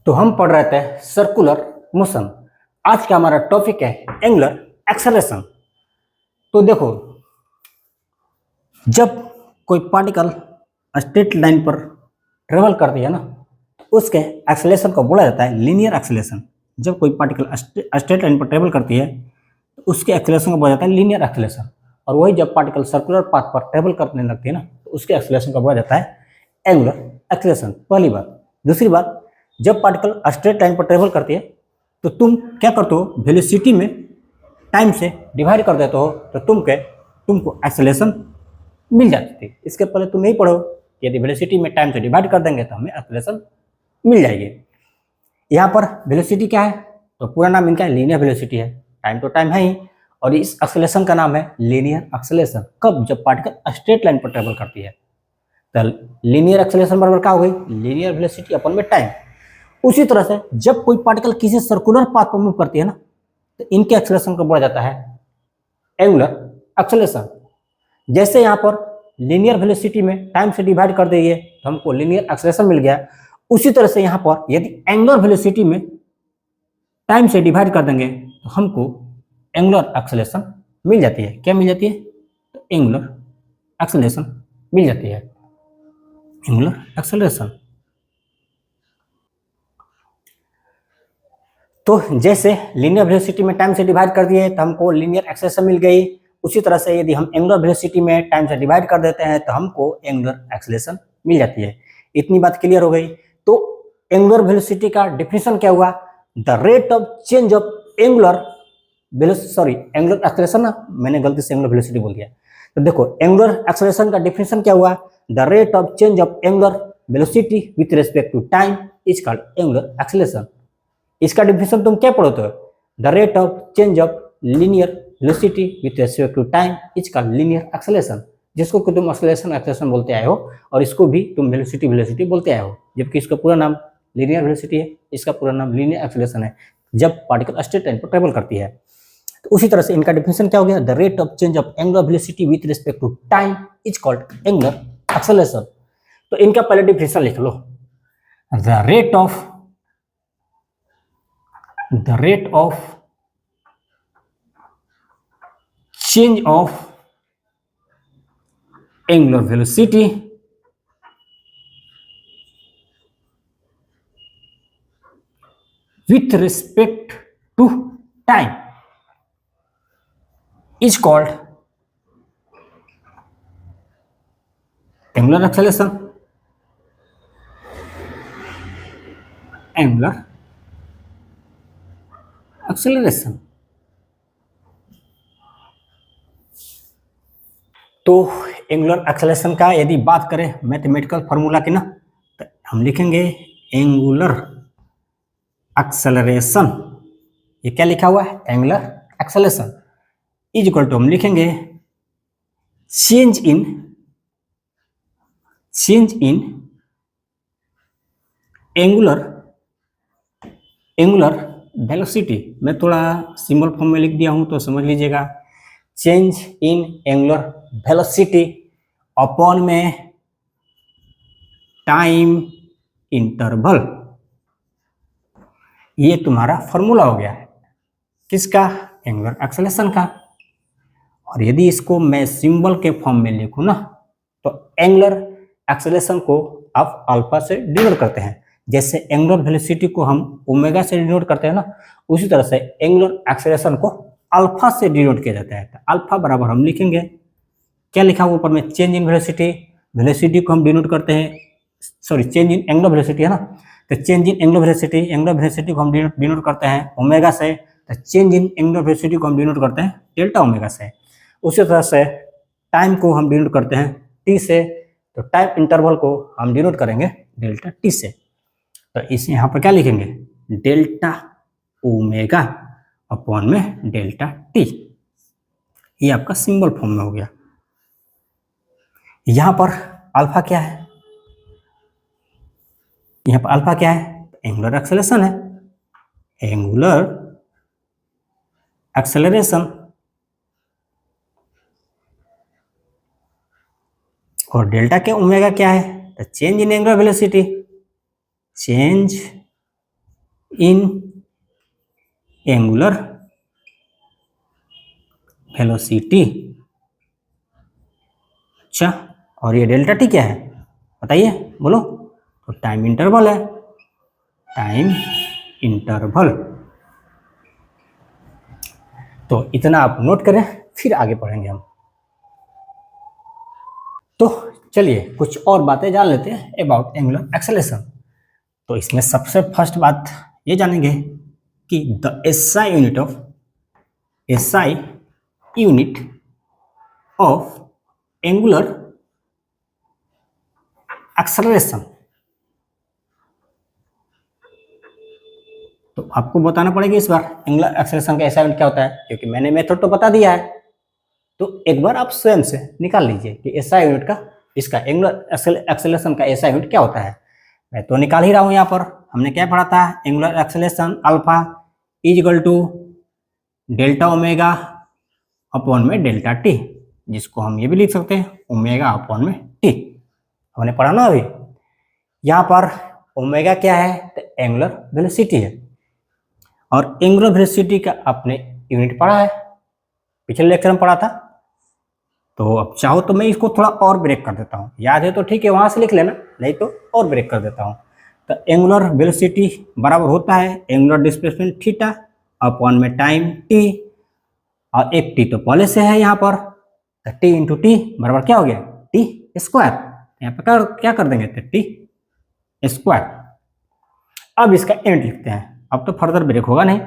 तो हम पढ़ रहे थे सर्कुलर मोशन। आज का हमारा टॉपिक है एंगुलर एक्सेलरेशन। तो देखो, जब कोई पार्टिकल स्ट्रेट लाइन पर ट्रेवल करती है ना, तो उसके एक्सेलरेशन को बोला जाता है लीनियर एक्सेलरेशन। जब कोई पार्टिकल स्ट्रेट लाइन पर ट्रेवल करती है तो उसके एक्सेलरेशन को बोला जाता है लीनियर एक्सेलरेशन। और वही जब पार्टिकल सर्कुलर पाथ पर ट्रेवल करने लगती है ना, तो उसके एक्सेलरेशन को बोला जाता है एंगुलर एक्सेलरेशन। पहली बात। दूसरी बात, जब पार्टिकल स्ट्रेट लाइन पर ट्रेवल करती है तो तुम क्या करते हो, वेलोसिटी में टाइम से डिवाइड कर देते हो, तो तुमको एक्सेलरेशन मिल जाती थी। इसके पहले तुम नहीं पढ़ो कि यदि वेलोसिटी में टाइम से डिवाइड कर देंगे तो हमें एक्सेलरेशन मिल जाएगी। यहाँ पर वेलोसिटी क्या है, तो पूरा नाम इनका लीनियर वेलोसिटी है, टाइम तो टाइम है ही, और इस एक्सेलरेशन का नाम है लीनियर एक्सेलरेशन। कब? जब पार्टिकल स्ट्रेट लाइन पर ट्रेवल करती है। तो लीनियर एक्सेलरेशन बराबर क्या हो गई, लीनियर वेलोसिटी अपन में टाइम। उसी तरह से जब कोई पार्टिकल किसी सर्कुलर पाथ पर मूव करती है ना, तो इनके एक्सेलरेशन को बोला जाता है एंगुलर एक्सेलरेशन। जैसे यहाँ पर लीनियर वेलोसिटी में टाइम से डिवाइड कर देंगे तो हमको लीनियर एक्सेलरेशन मिल गया। उसी तरह से यहाँ पर यदि एंगुलर वेलोसिटी में टाइम से डिवाइड कर देंगे तो हमको एंगुलर एक्सेलरेशन मिल जाती है। क्या मिल जाती है? तो एंगुलर एक्सेलरेशन मिल जाती है, एंगुलर एक्सेलरेशन। तो जैसे लीनियर वेलोसिटी में टाइम से डिवाइड कर दिए तो हमको लीनियर एक्सेलरेशन मिल गई। उसी तरह से यदि हम एंगुलर वेलोसिटी में टाइम से डिवाइड कर देते हैं तो हमको एंगुलर एक्सेलरेशन मिल जाती है। इतनी बात क्लियर हो गई। तो एंगुलर वेलोसिटी का डिफिनेशन क्या हुआ? The rate of change of angular angular acceleration ना, मैंने गलती से एंगुलर वेलोसिटी बोल दिया। तो देखो, एंगुलर एक्सेलरेशन का डिफिनेशन क्या हुआ? The rate of change of angular velocity with respect to time is called angular acceleration. इसका डिफिनेशन तुम क्या पढ़ोगे? The rate of change of linear velocity with respect to time is called linear acceleration, जिसको कि तुम acceleration बोलते आए हो, और इसको भी तुम वेलोसिटी बोलते आए हो, जबकि इसका पूरा नाम लीनियर वेलोसिटी है, इसका पूरा नाम लीनियर एक्सेलरेशन है, जब पार्टिकल स्ट्रेट लाइन पर ट्रेवल करती है। तो उसी तरह से इनका डिफिनेशन क्या हो गया? The rate of change of angular velocity with respect to time is called angular acceleration. तो इनका पहले डिफिनेशन लिख लो। The rate of change of angular velocity with respect to time is called angular acceleration. Angular acceleration. तो angular acceleration का यदि बात करें मैथमेटिकल फार्मूला की ना, तो हम लिखेंगे एंगुलर एक्सेलरेशन। ये क्या लिखा हुआ है? Angular acceleration is equal to हम लिखेंगे चेंज इन एंगुलर वेलोसिटी। मैं थोड़ा सिंबल फॉर्म में लिख दिया हूं तो समझ लीजिएगा। Change in angular velocity upon में टाइम इंटरवल, ये तुम्हारा फॉर्मूला हो गया है किसका? एंगुलर एक्सेलरेशन का। और यदि इसको मैं सिंबल के फॉर्म में लिखूं ना, तो एंगुलर एक्सेलरेशन को आप अल्फा से डिनोट करते हैं। जैसे एंगुलर वेलोसिटी को हम ओमेगा से डिनोट करते हैं ना, उसी तरह से एंगुलर एक्सेलरेशन को अल्फा से डिनोट किया जाता है। तो अल्फा बराबर हम लिखेंगे, क्या लिखा हुआ ऊपर में? चेंज इन वेलोसिटी को हम डिनोट करते हैं, चेंज इन एंगुलर वेलोसिटी है ना, तो चेंज इन एंगुलर वेलोसिटी को हम डिनोट करते हैं ओमेगा से। तो चेंज इन एंगुलर वेलोसिटी को हम डिनोट करते हैं डेल्टा ओमेगा से। उसी तरह से टाइम को हम डिनोट करते हैं टी से, तो टाइम इंटरवल को हम डिनोट करेंगे डेल्टा टी से। तो इस यहाँ पर क्या लिखेंगे? डेल्टा ओमेगा अपॉन में डेल्टा टी। ये आपका सिंबल फॉर्म में हो गया। यहाँ पर अल्फा क्या है? यहाँ पर अल्फा क्या है? एंगुलर एक्सेलरेशन है, एंगुलर एक्सेलरेशन। और डेल्टा के ओमेगा क्या है? तो change in angular velocity, change in angular velocity. अच्छा, और ये डेल्टा टी क्या है बताइए, बोलो। तो टाइम इंटरवल है, टाइम इंटरवल। तो इतना आप नोट करें, फिर आगे पढ़ेंगे हम। तो चलिए कुछ और बातें जान लेते हैं अबाउट एंगुलर एक्सेलरेशन। तो इसमें सबसे फर्स्ट बात ये जानेंगे कि the SI unit of angular acceleration. तो आपको बताना पड़ेगा इस बार एंगुलर एक्सेलरेशन का एसआई यूनिट क्या होता है, क्योंकि मैंने मेथड तो बता दिया है। तो एक बार आप स्वयं से निकाल लीजिए कि एसआई यूनिट का, इसका एंगुलर एक्सेलरेशन का एसआई यूनिट क्या होता है। मैं तो निकाल ही रहा हूं। यहाँ पर हमने क्या पढ़ा था, angular acceleration alpha is equal to delta omega upon में डेल्टा टी, जिसको हम ये भी लिख सकते हैं ओमेगा अपॉन में टी। हमने पढ़ा ना अभी। यहाँ पर ओमेगा क्या है, तो एंगुलर वेलोसिटी है, और एंगुलर वेलोसिटी का आपने यूनिट पढ़ा है, पिछले लेक्चर में पढ़ा था। तो अब चाहो तो मैं इसको थोड़ा और ब्रेक कर देता हूँ, याद है तो ठीक है वहां से लिख लेना, नहीं तो और ब्रेक कर देता हूँ। तो एंगुलर वेलोसिटी बराबर होता है एंगुलर डिस्प्लेसमेंट थीटा अपॉन में टाइम टी, और एक टी तो पहले से है यहाँ पर, तो टी इंटू टी बराबर क्या हो गया, टी स्क्वायर। यहाँ पर क्या कर देंगे, तो टी स्क्वायर। अब इसका एंड लिखते हैं, अब तो फर्दर ब्रेक होगा नहीं।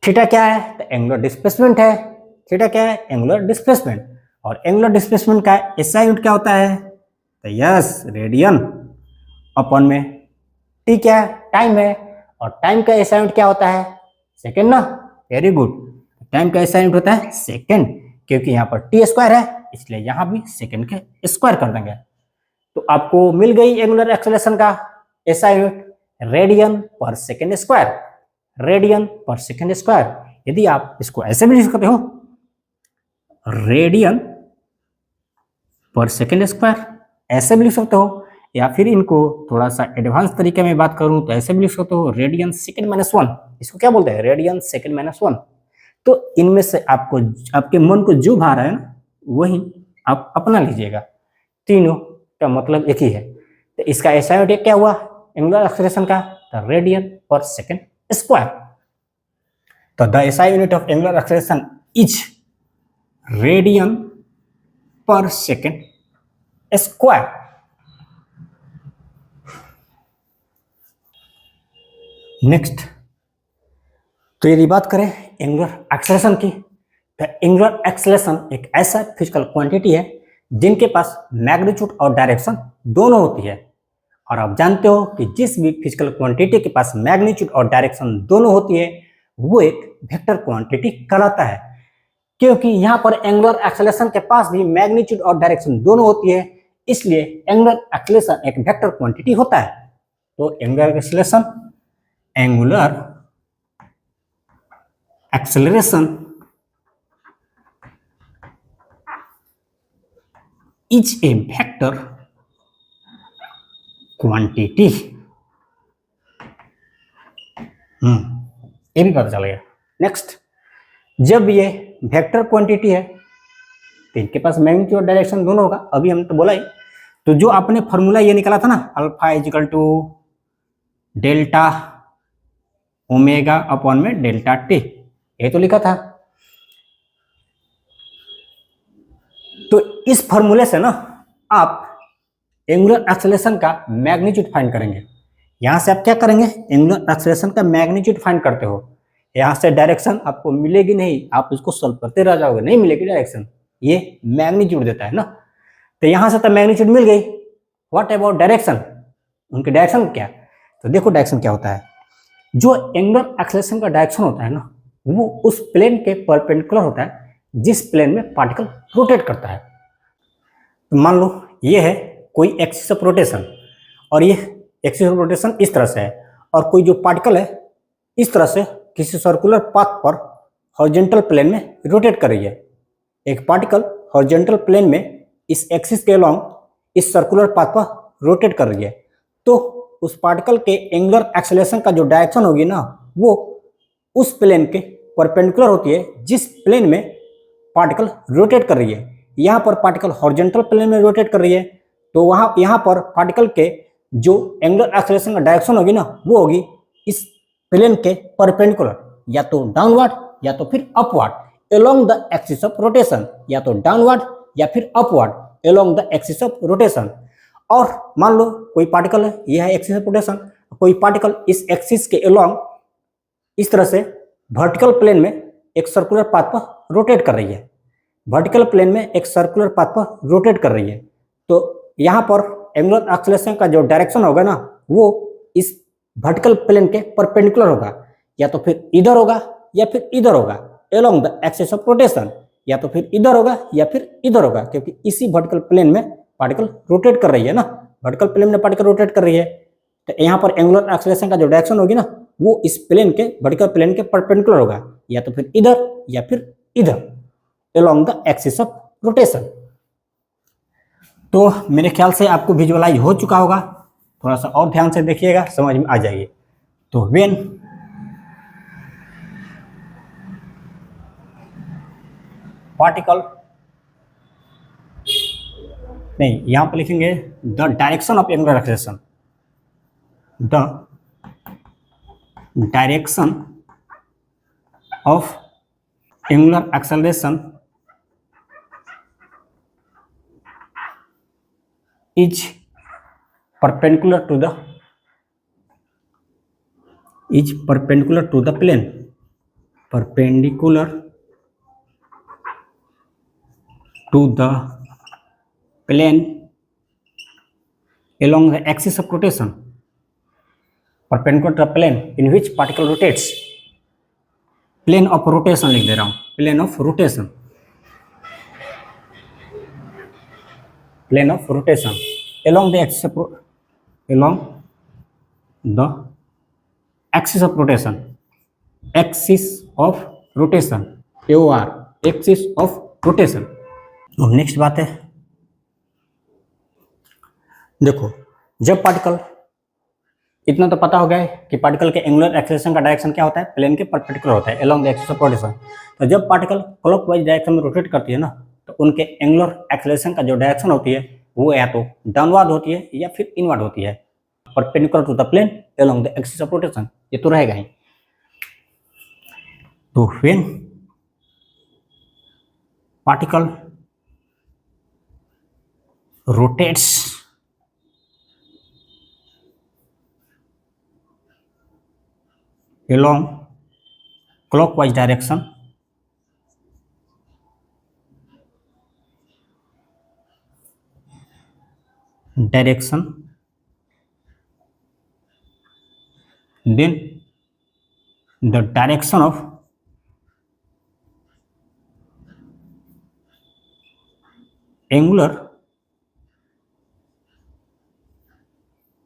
थीटा क्या है, तो एंगुलर डिस्प्लेसमेंट है। थीटा क्या है, एंगुलर डिस्प्लेसमेंट। और एंगुलर डिस्प्लेसमेंट का एसआई यूनिट क्या होता है, तो यस रेडियन अपॉन में टी क्या है, टाइम है, और टाइम का एसआई यूनिट क्या होता है, सेकेंड ना। वेरी गुड, टाइम का एसआई यूनिट होता है सेकेंड, क्योंकि यहाँ पर टी स्क्वायर है इसलिए यहाँ भी सेकेंड के स्क्वायर कर देंगे। तो आपको मिल गई एंगुलर एक्सेलरेशन का एसआई यूनिट, रेडियन पर सेकेंड स्क्वायर, रेडियन पर सेकेंड स्क्वायर। यदि आप इसको ऐसे भी लिख सकते हो, रेडियन पर सेकेंड स्क्वायर, ऐसे भी लिख सकते हो, या फिर इनको थोड़ा सा एडवांस तरीके में बात करूं तो ऐसे भी लिख सकते हो, रेडियन सेकेंड माइनस वन। इसको क्या बोलते हैं, रेडियन सेकेंड माइनस वन। तो इनमें से आपको, आपके मन को जो भा रहा है ना, वही आप अपना लीजिएगा, तीनों का मतलब एक ही है। तो इसका एसआई यूनिट क्या हुआ एंगुलर एक्सेलरेशन का, तो रेडियन पर सेकेंड स्क्वायर। तो the SI unit of angular acceleration is radian पर सेकेंड स्क्वायर। नेक्स्ट, तो यदि बात करें एंगुलर एक्सेलरेशन की, तो एंगुलर एक्सेलरेशन एक ऐसा फिजिकल क्वांटिटी है जिनके पास मैग्नीट्यूड और डायरेक्शन दोनों होती है। और आप जानते हो कि जिस भी फिजिकल क्वांटिटी के पास मैग्नीट्यूड और डायरेक्शन दोनों होती है वो एक वेक्टर क्वांटिटी कहलाता है। क्योंकि यहाँ पर एंगुलर एक्सेलरेशन के पास भी मैग्नीट्यूड और डायरेक्शन दोनों होती है, इसलिए एंगुलर एक्सेलरेशन एक वेक्टर क्वांटिटी होता है। तो angular acceleration is a vector quantity. ये भी पता चल गया। नेक्स्ट, जब ये वेक्टर क्वांटिटी है तो इनके पास मैग्नीट्यूड और डायरेक्शन दोनों होगा, अभी हमने तो बोला ही। तो जो आपने फॉर्मूला ये निकाला था ना, alpha is equal to delta omega upon में डेल्टा टी, ये तो लिखा था। तो इस फॉर्मूले से ना आप एंगुलर एक्सेलरेशन का मैग्नीट्यूड फाइंड करेंगे। यहां से आप क्या करेंगे, एंगुलर एक्सेलरेशन का मैग्नीट्यूड फाइंड करते हो। यहां से डायरेक्शन आपको मिलेगी नहीं, आप इसको सॉल्व करते रह जाओगे, नहीं मिलेगी डायरेक्शन, ये मैग्नीट्यूड देता है ना। तो यहां से तो मैग्नीट्यूड मिल गई, व्हाट अबाउट डायरेक्शन, उनकी डायरेक्शन क्या। तो देखो डायरेक्शन क्या होता है, जो एंगुलर एक्सेलरेशन का डायरेक्शन होता है ना, वो उस प्लेन के परपेंडिकुलर होता है जिस प्लेन में पार्टिकल रोटेट करता है। तो मान लो ये है कोई एक्सिस ऑफ रोटेशन, और ये एक्सिस ऑफ रोटेशन इस तरह से है, और कोई जो पार्टिकल है इस तरह से किसी सर्कुलर पाथ पर हॉरिजॉन्टल प्लेन में रोटेट कर रही है। एक पार्टिकल हॉरिजॉन्टल प्लेन में इस एक्सिस के अलोंग इस सर्कुलर पाथ पर रोटेट कर रही है, तो उस पार्टिकल के एंगुलर एक्सेलरेशन का जो डायरेक्शन होगी ना वो उस प्लेन के परपेंडिकुलर होती है जिस प्लेन में पार्टिकल रोटेट कर रही है। यहाँ पर पार्टिकल हॉरिजॉन्टल प्लेन में रोटेट कर रही है, तो वहाँ यहाँ पर पार्टिकल के जो एंगुलर एक्सेलरेशन का डायरेक्शन होगी ना वो होगी इस प्लेन के परपेंडिकुलर, या तो डाउनवर्ड या तो फिर upward along the axis of rotation, या तो डाउनवर्ड या फिर upward along the axis of rotation. और मान लो कोई पार्टिकल है, यह है एक्सिस ऑफ रोटेशन, कोई पार्टिकल इस एक्सिस के अलोंग इस तरह से वर्टिकल प्लेन में एक सर्कुलर पाथ पर रोटेट कर रही है, वर्टिकल प्लेन में एक सर्कुलर पाथ पर रोटेट कर रही है, तो यहाँ पर एंगुलर एक्सेलरेशन का जो डायरेक्शन होगा ना वो इस वर्टिकल प्लेन के परपेंडिकुलर होगा, या तो फिर इधर होगा या फिर इधर होगा along the axis of rotation, या तो फिर इधर होगा या फिर इधर होगा, क्योंकि इसी वर्टिकल प्लेन में पार्टिकल रोटेट कर रही है ना, वर्टिकल प्लेन में पार्टिकल रोटेट कर रही है, तो यहाँ पर एंगुलर एक्सेलरेशन का जो डायरेक्शन होगी ना वो इस प्लेन के वर्टिकल प्लेन के परपेंडिकुलर होगा, या तो फिर इधर या फिर इधर along the axis of rotation. तो मेरे ख्याल से आपको विजुअलाइज हो चुका होगा, थोड़ा सा और ध्यान से देखिएगा, समझ में आ जाएगी। तो व्हेन पार्टिकल, नहीं यहां पर लिखेंगे the direction of angular acceleration, the direction of angular acceleration is perpendicular to the plane, perpendicular to the plane along the axis of rotation, perpendicular to the plane in which particle rotates, plane of rotation लिख दे रहा हूं, plane of rotation, plane of rotation along the axis of rotation, axis of rotation, AOR, axis of rotation। और next बात है, देखो जब particle, इतना तो पता हो गया है कि पार्टिकल के एंगुलर एक्सेलरेशन का डायरेक्शन क्या होता है, प्लेन के परपेंडिकुलर होता है along the axis of rotation. तो जब पार्टिकल क्लॉकवाइज डायरेक्शन में रोटेट करती है ना तो उनके एंगुलर एक्सेलरेशन का जो डायरेक्शन होती है वो या तो डाउनवर्ड होती है या फिर इनवर्ड होती है, perpendicular to the plane along the axis of rotation, ये तो रहेगा ही। तो when particle rotates along clockwise direction, then the direction of angular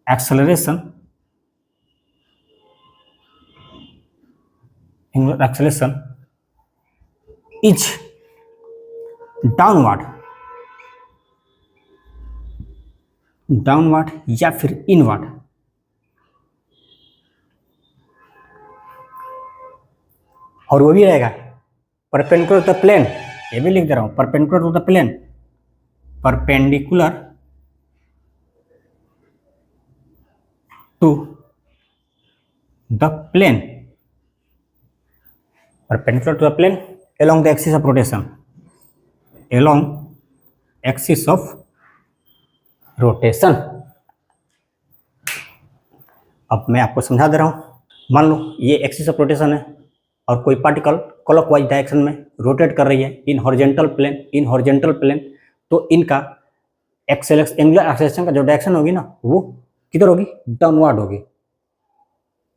acceleration is downward या फिर इनवर्ड। और वो भी रहेगा परपेंडिकुलर टू द प्लेन, ये भी लिख दे रहा हूं, perpendicular to the plane, perpendicular to the plane, perpendicular to the plane along the axis of rotation, along axis of rotation। अब मैं आपको समझा दे रहा हूं, मान लो ये एक्सिस ऑफ रोटेशन है और कोई पार्टिकल क्लॉकवाइज डायरेक्शन में रोटेट कर रही है इन हॉरिजॉन्टल प्लेन, तो इनका एंगुलर एक्सेलरेशन का जो डायरेक्शन होगी ना वो किधर होगी, डाउनवर्ड होगी,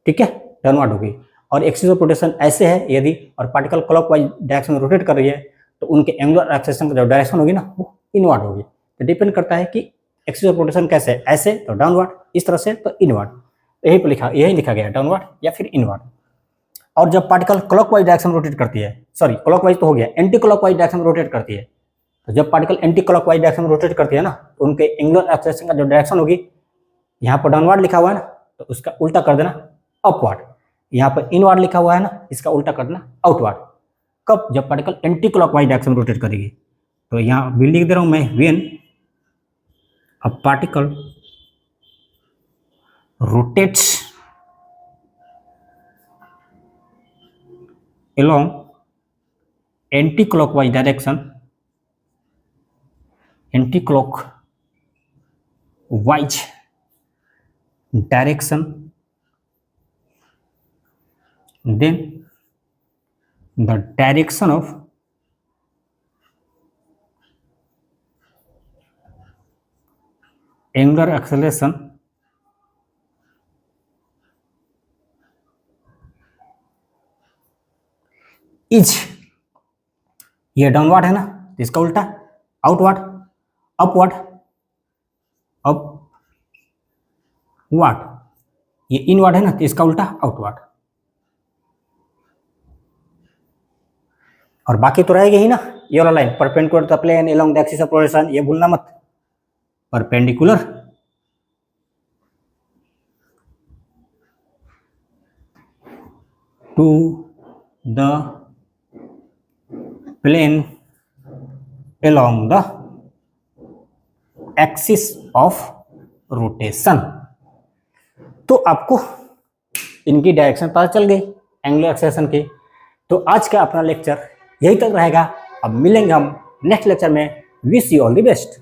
ठीक है, डाउनवर्ड होगी। और एक्सिस ऑफ रोटेशन ऐसे है यदि, और पार्टिकल क्लॉकवाइज डायरेक्शन में रोटेट कर रही है तो उनके एंगुलर एक्सेलरेशन का जो डायरेक्शन होगी ना वो इनवर्ड होगी। तो डिपेंड करता है कि एक्सिस ऑफ रोटेशन कैसे है, ऐसे तो डाउनवर्ड, इस तरह से तो इनवर्ड, यही लिखा गया है डाउनवर्ड या फिर इनवर्ड। और जब पार्टिकल क्लॉकवाइज डायरेक्शन में रोटेट करती है, सॉरी क्लॉकवाइज तो हो गया, एंटी क्लॉकवाइज डायरेक्शन में रोटेट करती है, तो जब पार्टिकल एंटी क्लॉकवाइज डायरेक्शन में रोटेट करती है ना तो उनके एंगुलर एक्सेलरेशन का जो डायरेक्शन होगी यहाँ पर डाउनवर्ड लिखा हुआ है ना, तो उसका उल्टा कर देना अपवर्ड। यहाँ पर इनवर्ड लिखा हुआ है ना, इसका उल्टा कर देना आउटवर्ड। कब? जब पार्टिकल एंटी क्लॉकवाइज डायरेक्शन में रोटेट करेगी। तो यहाँ भी लिख दे रहा हूँ मैं, when a particle rotates along anti-clockwise direction, then the direction of angular acceleration is, ये डाउनवर्ड है ना, तो इसका उल्टा आउटवर्ड, अपवर्ड, अपवर्ड, ये इनवर्ड है ना, तो इसका उल्टा आउटवर्ड। और बाकी तो रहेगी ही ना ये वाला line, perpendicular to the plane along the axis of rotation, ये भूलना मत, perpendicular to the plane along the axis of rotation। तो आपको इनकी डायरेक्शन पता चल गई एंगुलर एक्सेलेरेशन की। तो आज का अपना लेक्चर यही तक रहेगा। अब मिलेंगे हम नेक्स्ट लेक्चर में। Wish you all the best.